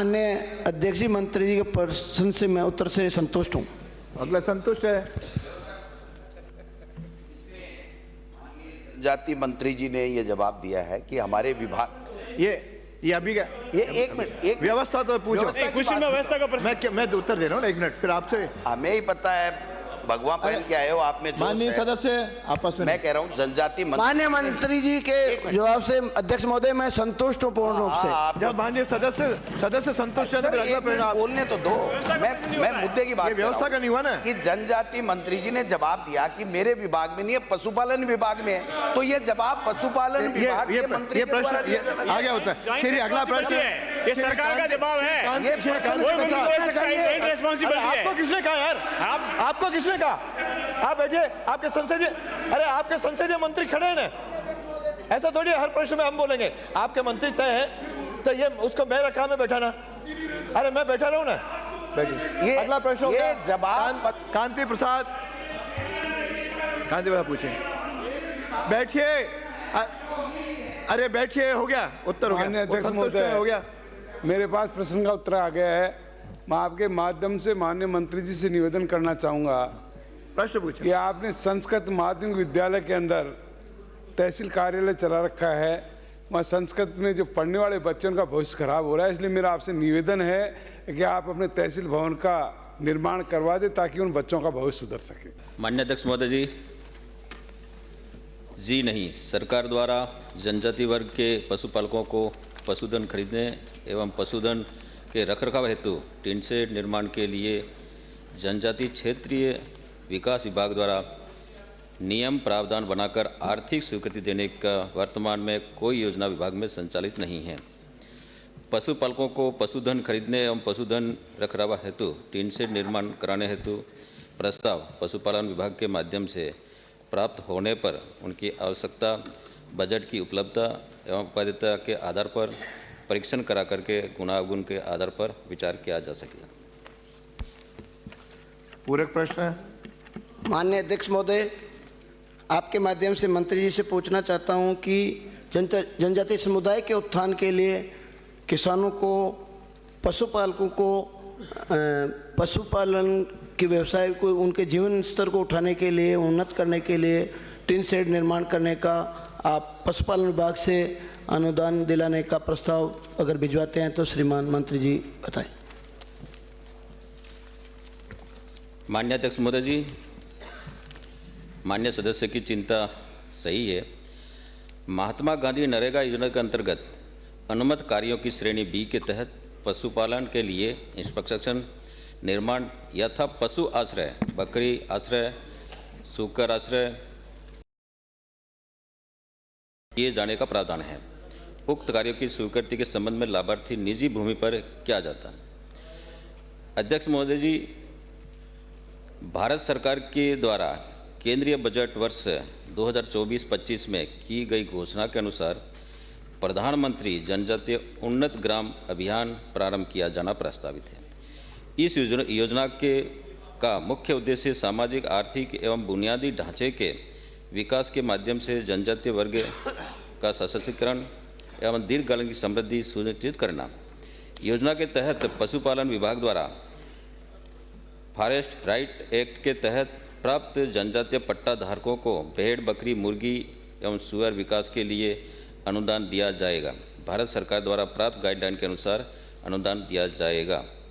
माननीय अध्यक्ष जी, मंत्री जी के प्रश्न से मैं उत्तर से संतुष्ट हूँ। अगला संतुष्ट है। जाति मंत्री जी ने ये जवाब दिया है कि हमारे विभाग ये अभी का ये एक मिनट एक व्यवस्था तो पूछो। व्यवस्था का प्रश्न मैं उत्तर दे रहा हूँ ना, एक मिनट फिर आपसे। हमें ही पता है भगवान पहन के आए हो आप में जोश माननीय है। सदस्य आपस में मैं कह रहा हूँ जनजाति माननीय मंत्री जी के जवाब से अध्यक्ष महोदय मैं संतुष्ट हूँ पूर्ण रूप से। जब माननीय सदस्य संतुष्ट है तो फिर अगला प्रश्न आप बोलने तो दो। मैं मुद्दे की बात ये व्यवस्था का नहीं हुआ ना कि जनजाति मंत्री जी ने जवाब दिया कि मेरे विभाग में नहीं है, पशुपालन विभाग में है। तो ये जवाब पशुपालन विभाग के मंत्री ये के द्वारा प्रश्न दिया जाना आगे होता है। फिर अगला प्रश्न ये सरकार का जवाब है। आपको किसने कहा यार? आपको किसने कहा? आप बैठिए, आपके संसदीय, अरे आपके संसदीय मंत्री खड़े हैं ना, ऐसा थोड़ी हर प्रश्न में हम बोलेंगे आपके मंत्री तय है तो ये उसको मैं रखा में बैठा ना। अरे मैं बैठा रहूं ना, बैठिए। अगला प्रश्न हो गया जवाब कांति प्रसाद पूछे। बैठिए, अरे बैठिए, हो गया उत्तर, हो गया अध्यक्ष संतुष्ट महोदय, हो गया। मेरे पास प्रश्न का उत्तर आ गया है। मैं आपके माध्यम से माननीय मंत्री जी से निवेदन करना चाहूँगा प्रश्न पूछे कि आपने संस्कृत माध्यमिक विद्यालय के अंदर तहसील कार्यालय चला रखा है। वहाँ संस्कृत में जो पढ़ने वाले बच्चों का भविष्य खराब हो रहा है, इसलिए मेरा आपसे निवेदन है कि आप अपने तहसील भवन का निर्माण करवा दें ताकि उन बच्चों का भविष्य सुधर सके। माननीय अध्यक्ष महोदय जी नहीं, सरकार द्वारा जनजाति वर्ग के पशुपालकों को पशुधन खरीदने एवं पशुधन के रखरखाव हेतु टिन शेड निर्माण के लिए जनजाति क्षेत्रीय विकास विभाग द्वारा नियम प्रावधान बनाकर आर्थिक स्वीकृति देने का वर्तमान में कोई योजना विभाग में संचालित नहीं है। पशुपालकों को पशुधन खरीदने एवं पशुधन रखरखाव हेतु टिन शेड निर्माण कराने हेतु प्रस्ताव पशुपालन विभाग के माध्यम से प्राप्त होने पर उनकी आवश्यकता, बजट की उपलब्धता एवं वैधता के आधार पर परीक्षण करा करके गुणावगुण के आधार पर विचार किया जा सके। पूरक प्रश्न है। माननीय अध्यक्ष महोदय, आपके माध्यम से मंत्री जी से पूछना चाहता हूं कि जनजातीय समुदाय के उत्थान के लिए किसानों को, पशुपालकों को, पशुपालन के व्यवसाय को, उनके जीवन स्तर को उठाने के लिए, उन्नत करने के लिए टिन शेड निर्माण करने का आप पशुपालन विभाग से अनुदान दिलाने का प्रस्ताव अगर भिजवाते हैं तो श्रीमान मंत्री जी बताएं। माननीय अध्यक्ष महोदय जी, माननीय सदस्य की चिंता सही है। महात्मा गांधी नरेगा योजना के अंतर्गत अनुमत कार्यों की श्रेणी बी के तहत पशुपालन के लिए इंफ्रास्ट्रक्चर निर्माण यथा पशु आश्रय, बकरी आश्रय, सूकर आश्रय किए जाने का प्रावधान है। उक्त कार्यों की स्वीकृति के संबंध में लाभार्थी निजी भूमि पर किया जाता है। अध्यक्ष महोदय जी, भारत सरकार के द्वारा केंद्रीय बजट वर्ष 2024-25 में की गई घोषणा के अनुसार प्रधानमंत्री जनजातीय उन्नत ग्राम अभियान प्रारंभ किया जाना प्रस्तावित है। इस योजना का मुख्य उद्देश्य सामाजिक, आर्थिक एवं बुनियादी ढांचे के विकास के माध्यम से जनजातीय वर्ग का सशक्तिकरण एवं दीर्घकालीन की समृद्धि सुनिश्चित करना। योजना के तहत पशुपालन विभाग द्वारा फॉरेस्ट राइट एक्ट के तहत प्राप्त जनजातीय पट्टा धारकों को भेड़, बकरी, मुर्गी एवं सुअर विकास के लिए अनुदान दिया जाएगा। भारत सरकार द्वारा प्राप्त गाइडलाइन के अनुसार अनुदान दिया जाएगा।